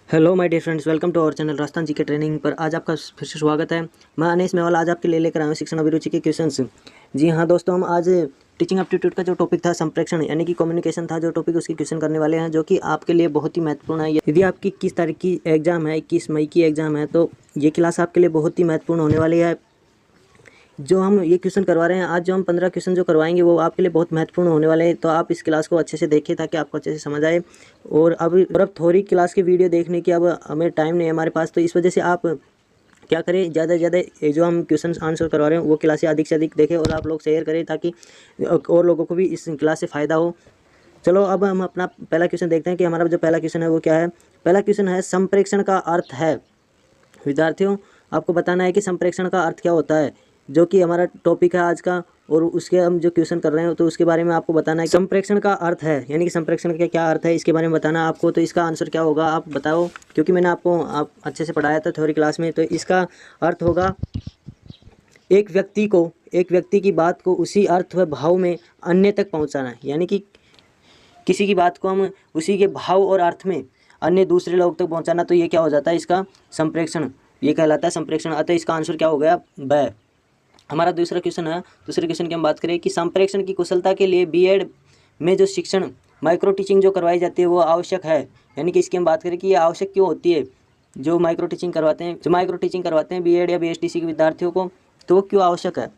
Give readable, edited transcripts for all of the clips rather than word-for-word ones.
Hello my dear friends, welcome to our channel Rajasthan GK training पर। आज आपका फिर से स्वागत है। मैं अनीस मेवाल आज आपके लिए लेकर आया हूँ शिक्षण अभिरुचि के क्वेश्चंस। जी हाँ दोस्तों, हम आज टीचिंग एप्टीट्यूड का जो टॉपिक था संप्रेषण यानी कि कम्युनिकेशन था जो टॉपिक, उसके क्वेश्चन करने वाले हैं जो कि आपके लिए बहुत ही महत्वपूर्ण है। यदि आपकी 21 तारीख की एग्जाम है, 21 मई की एग्जाम है, तो ये क्लास आपके लिए बहुत ही महत्वपूर्ण होने वाली है। जो हम ये क्वेश्चन करवा रहे हैं आज, जो हम 15 क्वेश्चन जो करवाएंगे वो आपके लिए बहुत महत्वपूर्ण होने वाले हैं। तो आप इस क्लास को अच्छे से देखें ताकि आपको अच्छे से समझ आए। और अब थोड़ी क्लास की वीडियो देखने की अब हमें टाइम नहीं है हमारे पास, तो इस वजह से आप क्या करें, ज़्यादा से ज़्यादा ये जो हम क्वेश्चन आंसर करवा रहे हैं वो क्लासें अधिक से अधिक देखें और आप लोग शेयर करें ताकि और लोगों को भी इस क्लास से फ़ायदा हो। चलो अब हम अपना पहला क्वेश्चन देखते हैं कि हमारा जो पहला क्वेश्चन है वो क्या है। पहला क्वेश्चन है, संप्रेषण का अर्थ है। विद्यार्थियों, आपको बताना है कि संप्रेषण का अर्थ क्या होता है, जो कि हमारा टॉपिक है आज का। और उसके हम जो क्वेश्चन कर रहे हैं तो उसके बारे में आपको बताना है। संप्रेषण का अर्थ है यानी कि संप्रेषण का क्या अर्थ है, इसके बारे में बताना है आपको। तो इसका आंसर क्या होगा आप बताओ, क्योंकि मैंने आपको अच्छे से पढ़ाया था थ्योरी क्लास में। तो इसका अर्थ होगा एक व्यक्ति की बात को उसी अर्थ व भाव में अन्य तक पहुंचाना। यानी कि किसी की बात को हम उसी के भाव और अर्थ में अन्य दूसरे लोग तक पहुंचाना, तो ये क्या हो जाता है, इसका संप्रेषण, ये कहलाता है संप्रेषण। अतः इसका आंसर क्या हो गया, ब। हमारा दूसरा क्वेश्चन है, दूसरे क्वेश्चन की हम बात करें कि संप्रेषण की कुशलता के लिए बीएड में जो शिक्षण माइक्रो टीचिंग जो करवाई जाती है वो आवश्यक है। यानी कि इसकी हम बात करें कि ये आवश्यक क्यों होती है। जो माइक्रो टीचिंग करवाते हैं बीएड या बीएसटीसी के विद्यार्थियों को, तो वो क्यों आवश्यक है।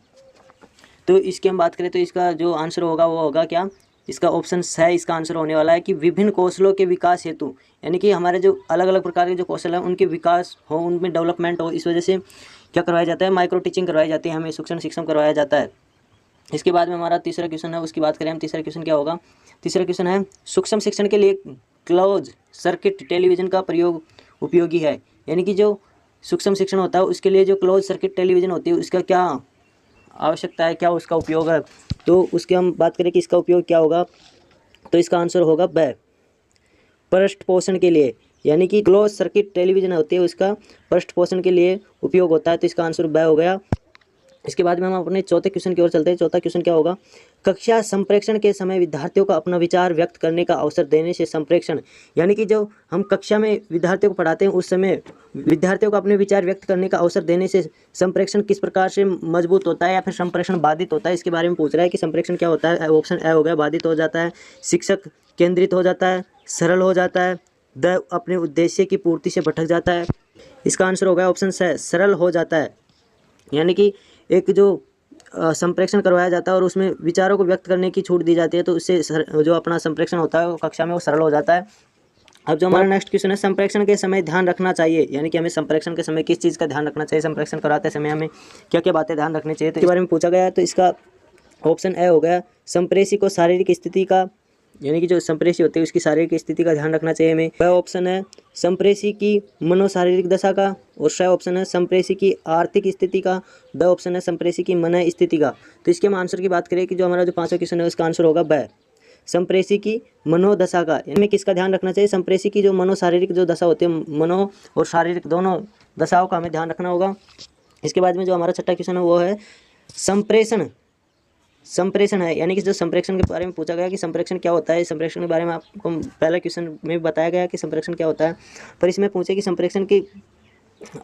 तो इसकी हम बात करें तो इसका जो आंसर होगा वो होगा क्या, इसका ऑप्शन है, इसका आंसर होने वाला है कि विभिन्न कौशलों के विकास हेतु। यानी कि हमारे जो अलग अलग प्रकार के जो कौशल हैं उनके विकास हो, उनमें डेवलपमेंट हो, इस वजह से क्या करवाया जाता है, माइक्रो टीचिंग करवाई जाती है, हमें शिक्षण करवाया जाता है। इसके बाद में हमारा तीसरा क्वेश्चन है, उसकी बात करें हम। तीसरा क्वेश्चन क्या होगा, तीसरा क्वेश्चन है, सूक्ष्म शिक्षण के लिए क्लोज सर्किट टेलीविजन का प्रयोग उपयोगी है। यानी कि जो सूक्ष्म शिक्षण होता है उसके लिए जो क्लोज सर्किट टेलीविजन होती है उसका क्या आवश्यकता है, क्या उसका उपयोग है। तो उसकी हम बात करें कि इसका उपयोग क्या होगा, तो इसका आंसर होगा ब, पृष्ठ पोषण के लिए। यानी कि क्लोज सर्किट टेलीविजन होती है उसका पृष्ठ पोषण के लिए उपयोग होता है, तो इसका आंसर ब हो गया। इसके बाद में हम अपने चौथे क्वेश्चन की ओर चलते हैं। चौथा क्वेश्चन क्या होगा, कक्षा संप्रेषण के समय विद्यार्थियों को अपना विचार व्यक्त करने का अवसर देने से संप्रेषण। यानी कि जो हम कक्षा में विद्यार्थियों को पढ़ाते हैं उस समय विद्यार्थियों को अपने विचार व्यक्त करने का अवसर देने से संप्रेषण किस प्रकार से मजबूत होता है या फिर संप्रेषण बाधित होता है, इसके बारे में पूछ रहा है कि संप्रेषण क्या होता है। ऑप्शन ए हो गया, बाधित हो जाता है, शिक्षक केंद्रित हो जाता है, सरल हो जाता है, द अपने उद्देश्य की पूर्ति से भटक जाता है। इसका आंसर हो गया ऑप्शन से, सरल हो जाता है। यानी कि एक जो संप्रेषण करवाया जाता है और उसमें विचारों को व्यक्त करने की छूट दी जाती है, तो उससे जो अपना संप्रेषण होता है वो कक्षा में वो सरल हो जाता है। अब जो हमारा नेक्स्ट क्वेश्चन है, संप्रेषण के समय ध्यान रखना चाहिए। यानी कि हमें संप्रेषण के समय किस चीज़ का ध्यान रखना चाहिए, संप्रेषण कराते समय हमें क्या क्या बातें ध्यान रखनी चाहिए, तो इसके बारे में पूछा गया है। तो इसका ऑप्शन ए हो गया, संप्रेषी को शारीरिक स्थिति का, यानी कि जो संप्रेषी होते हैं उसकी शारीरिक स्थिति का ध्यान रखना चाहिए हमें। वह ऑप्शन है संप्रेषी की मनोशारीरिक दशा का, और श ऑप्शन है संप्रेषी की आर्थिक स्थिति का, द ऑप्शन है संप्रेषी की मन स्थिति का। तो इसके हम आंसर की बात करें कि जो हमारा जो पांचवा क्वेश्चन है उसका आंसर होगा ब, संप्रेषी की मनोदशा का। हमें किसका ध्यान रखना चाहिए, संप्रेषी की जो मनोशारीरिक जो दशा होती है, मनो और शारीरिक दोनों दशाओं का हमें ध्यान रखना होगा। इसके बाद में जो हमारा छठा क्वेश्चन है वो है संप्रेषण है। यानी कि जो संप्रेषण के बारे में पूछा गया कि संप्रेषण क्या होता है। संप्रेषण के बारे में आपको पहला क्वेश्चन में भी बताया गया कि संप्रेषण क्या होता है, पर इसमें पूछे कि संप्रेषण की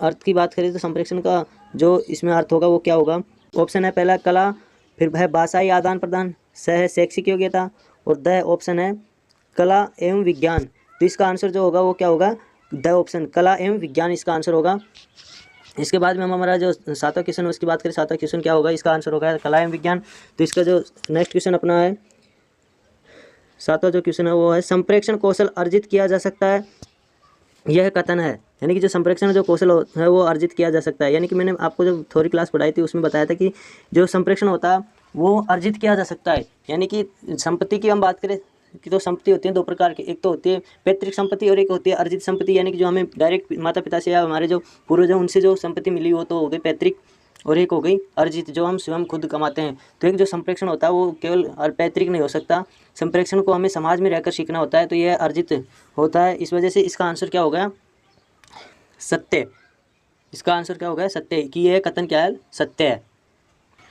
अर्थ की बात करें तो संप्रेषण का जो इसमें अर्थ होगा वो क्या होगा। ऑप्शन है पहला कला, फिर है भाषाई आदान प्रदान, स है शैक्षिक योग्यता, और द ऑप्शन है कला एवं विज्ञान। तो इसका आंसर जो होगा वो क्या होगा, द ऑप्शन कला एवं विज्ञान इसका आंसर होगा। इसके बाद में हम हमारा जो सातवां क्वेश्चन है उसकी बात करें, सातवां क्वेश्चन क्या होगा, इसका आंसर होगा कला एवं विज्ञान। तो इसका जो नेक्स्ट क्वेश्चन अपना है, सातवां जो क्वेश्चन है वो है, संप्रेषण कौशल अर्जित किया जा सकता है, यह कथन है। यानी कि जो संप्रेषण जो कौशल है वो अर्जित किया जा सकता है। यानी कि मैंने आपको जो थ्योरी क्लास पढ़ाई थी उसमें बताया था कि जो संप्रेषण होता है वो अर्जित किया जा सकता है। यानी कि संपत्ति की हम बात करें कि तो संपत्ति होती है दो प्रकार की, एक तो होती है पैतृक संपत्ति और एक होती है अर्जित संपत्ति। यानी कि जो हमें डायरेक्ट माता पिता से या हमारे जो पूर्वज हैं उनसे जो संपत्ति मिली वो तो हो गई पैतृक, और एक हो गई अर्जित जो हम स्वयं खुद कमाते हैं। तो एक जो संप्रेषण होता है वो केवल पैतृक नहीं हो सकता, संप्रेषण को हमें समाज में रहकर सीखना होता है, तो यह अर्जित होता है। इस वजह से इसका आंसर क्या हो गया, सत्य। इसका आंसर क्या हो गया, सत्य, कि यह कथन क्या है, सत्य है।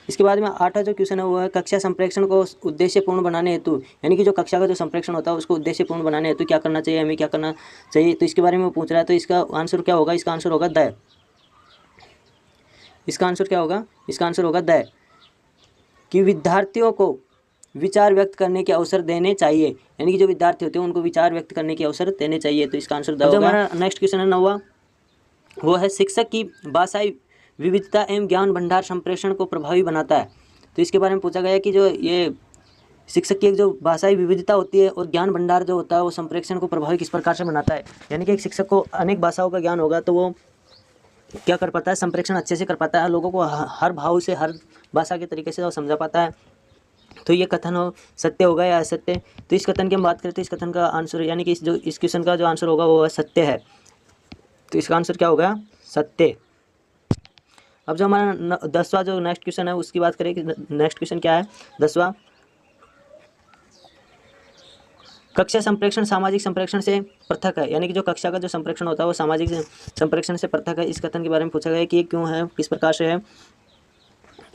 इसके बाद में 8वां जो क्वेश्चन है वो है कक्षा संप्रेक्षण को उद्देश्यपूर्ण बनाने हेतु, यानी कि जो कक्षा का जो संप्रेक्षण होता है उसको उद्देश्यपूर्ण बनाने हेतु क्या करना चाहिए, हमें क्या करना चाहिए, तो इसके बारे में वो पूछ रहा है। तो इसका आंसर क्या होगा, इसका आंसर होगा द। इसका आंसर क्या होगा, इसका आंसर होगा द, कि विद्यार्थियों को विचार व्यक्त करने के अवसर देने चाहिए, यानी कि जो विद्यार्थी होते हैं उनको विचार व्यक्त करने के अवसर देने चाहिए। तो इसका आंसर द होगा। हमारा नेक्स्ट क्वेश्चन है 9वां, वो है शिक्षक की भाषाई विविधता एवं ज्ञान भंडार संप्रेषण को प्रभावी बनाता है। तो इसके बारे में पूछा गया कि जो ये शिक्षक की एक जो भाषाई विविधता होती है और ज्ञान भंडार जो होता है वो संप्रेषण को प्रभावी किस प्रकार से बनाता है, यानी कि एक शिक्षक को अनेक भाषाओं का ज्ञान होगा तो वो क्या कर पाता है, संप्रेषण अच्छे से कर पाता है, लोगों को हर भाव से हर भाषा के तरीके से वो समझा पाता है। तो ये कथन हो सत्य होगा या असत्य। तो इस कथन की हम बात करते हैं, इस कथन का आंसर यानी कि इस क्वेश्चन का जो आंसर होगा वो सत्य है। तो इसका आंसर क्या होगा, सत्य। अब जो हमारा 10वां जो नेक्स्ट क्वेश्चन है उसकी बात करें कि नेक्स्ट क्वेश्चन क्या है, 10वां, कक्षा संप्रेक्षण सामाजिक संप्रेक्षण से पृथक है, यानी कि जो कक्षा का जो संप्रेक्षण होता है वो सामाजिक संप्रेक्षण से पृथक है। इस कथन के बारे में पूछा गया कि ये क्यों है, किस प्रकार से है।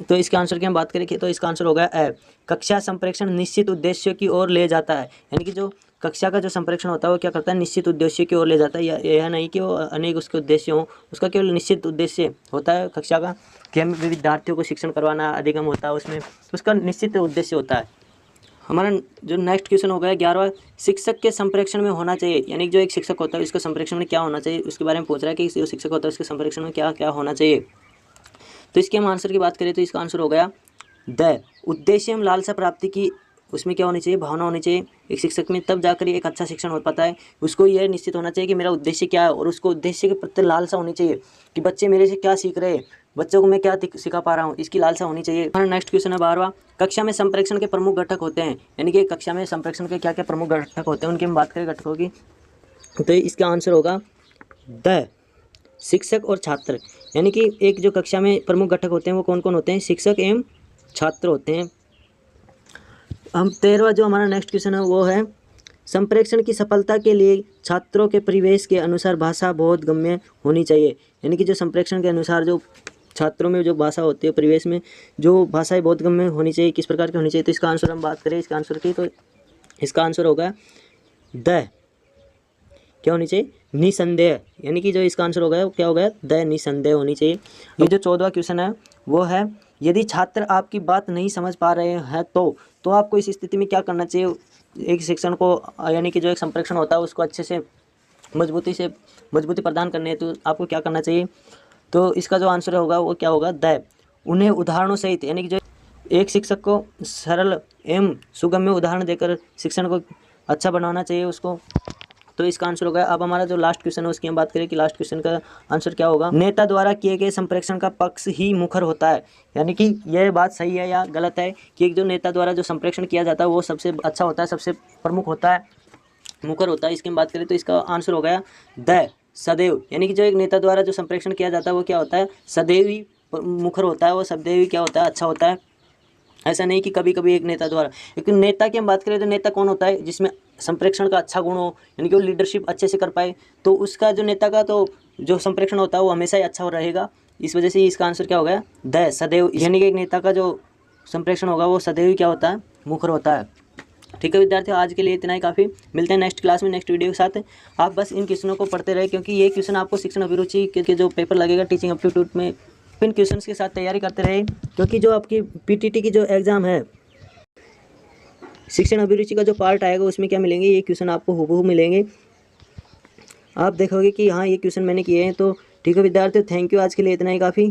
तो इसके आंसर की हम बात करें तो इसका आंसर होगा ए, कक्षा संप्रेक्षण निश्चित उद्देश्य की ओर ले जाता है, यानी कि जो कक्षा का जो संप्रेक्षण होता है वो क्या करता है, निश्चित उद्देश्य की ओर ले जाता है। यह नहीं कि वो अनेक उसके उद्देश्य हों, उसका केवल निश्चित उद्देश्य होता है कक्षा का कि हम विद्यार्थियों को शिक्षण करवाना अधिगम होता है उसमें, तो उसका निश्चित उद्देश्य होता है। हमारा जो नेक्स्ट क्वेश्चन हो गया 11वां, शिक्षक के संप्रेक्षण में होना चाहिए, यानी कि जो एक शिक्षक होता है उसके संप्रेक्षण में क्या होना चाहिए, उसके बारे में पूछ रहा है कि जो शिक्षक होता है उसके संप्रेक्षण में क्या क्या होना चाहिए। तो इसके हम आंसर की बात करें तो इसका आंसर हो गया द, उद्देश्य एवं लालसा प्राप्ति की उसमें क्या होनी चाहिए, भावना होनी चाहिए एक शिक्षक में, तब जाकर एक अच्छा शिक्षण हो पाता है। उसको यह निश्चित होना चाहिए कि मेरा उद्देश्य क्या है और उसको उद्देश्य के प्रति लालसा होनी चाहिए कि बच्चे मेरे से क्या सीख रहे हैं, बच्चों को मैं क्या सिखा पा रहा हूँ, इसकी लालसा होनी चाहिए। हमारा नेक्स्ट क्वेश्चन है 12वां, कक्षा में संप्रेक्षण के प्रमुख घटक होते हैं, यानी कि कक्षा में संप्रेक्षण के क्या क्या प्रमुख घटक होते हैं उनकी हम बात करें घटकों की, तो इसका आंसर होगा द, शिक्षक और छात्र, यानी कि एक जो कक्षा में प्रमुख घटक होते हैं वो कौन कौन होते हैं, शिक्षक एवं छात्र होते हैं। हम 13वां जो हमारा नेक्स्ट क्वेश्चन है वो है संप्रेक्षण की सफलता के लिए छात्रों के परिवेश के अनुसार भाषा बहुत गम्य होनी चाहिए, यानी कि जो संप्रेक्षण के अनुसार जो छात्रों में जो भाषा होती है परिवेश में जो भाषाएं बहुत गम्य होनी चाहिए, किस प्रकार की होनी चाहिए। तो इसका आंसर हम बात करें इसका आंसर की, तो इसका आंसर होगा द, क्या होनी चाहिए, निसंदेह, यानी कि जो इसका आंसर होगा क्या होगा, द, निसंदेह होनी चाहिए। ये जो 14वां क्वेश्चन है वो है यदि छात्र आपकी बात नहीं समझ पा रहे हैं तो आपको इस स्थिति में क्या करना चाहिए, एक शिक्षण को यानी कि जो एक संप्रेक्षण होता है उसको अच्छे से मजबूती प्रदान करने तो आपको क्या करना चाहिए। तो इसका जो आंसर होगा वो क्या होगा, द, उन्हें उदाहरणों सहित, यानी कि जो एक शिक्षक को सरल एवं सुगम्य उदाहरण देकर शिक्षण को अच्छा बनाना चाहिए उसको। तो इसका आंसर होगा। अब हमारा जो लास्ट क्वेश्चन है उसकी हम बात करें कि लास्ट क्वेश्चन का आंसर क्या होगा, नेता द्वारा किए गए संप्रेक्षण का पक्ष ही मुखर होता है, यानी कि यह बात सही है या गलत है कि एक जो नेता द्वारा जो संप्रेक्षण किया जाता है वो सबसे अच्छा होता है, सबसे प्रमुख होता है, मुखर होता है। इसकी हम बात करें तो इसका आंसर हो गया द, सदैव, यानी कि जो एक नेता द्वारा जो संप्रेक्षण किया जाता है वो क्या होता है, सदैव ही मुखर होता है, वो सदैव ही क्या होता है, अच्छा होता है। ऐसा नहीं कि कभी कभी एक नेता द्वारा, लेकिन नेता की हम बात करें तो नेता कौन होता है, जिसमें संप्रेक्षण का अच्छा गुण हो, यानी कि वो लीडरशिप अच्छे से कर पाए, तो उसका जो नेता का तो जो संप्रेक्षण होता है वो हमेशा ही अच्छा रहेगा। इस वजह से इसका आंसर क्या हो गया, द, सदैव, यानी कि एक नेता का जो संप्रेक्षण होगा वो सदैव ही क्या होता है, मुखर होता है। ठीक है विद्यार्थियों, आज के लिए इतना ही काफ़ी। मिलते हैं नेक्स्ट क्लास में नेक्स्ट वीडियो के साथ। आप बस इन क्वेश्चनों को पढ़ते रहे क्योंकि ये क्वेश्चन आपको शिक्षण अभिरुचि के जो पेपर लगेगा टीचिंग एप्टीट्यूड में इन क्वेश्चंस के साथ तैयारी करते रहे, क्योंकि जो आपकी पीटीटी की जो एग्ज़ाम है शिक्षण अभिरुचि का जो पार्ट आएगा उसमें क्या मिलेंगे, ये क्वेश्चन आपको हूबहू मिलेंगे। आप देखोगे कि हाँ ये क्वेश्चन मैंने किए हैं। तो ठीक है विद्यार्थियों, थैंक यू, आज के लिए इतना ही काफ़ी।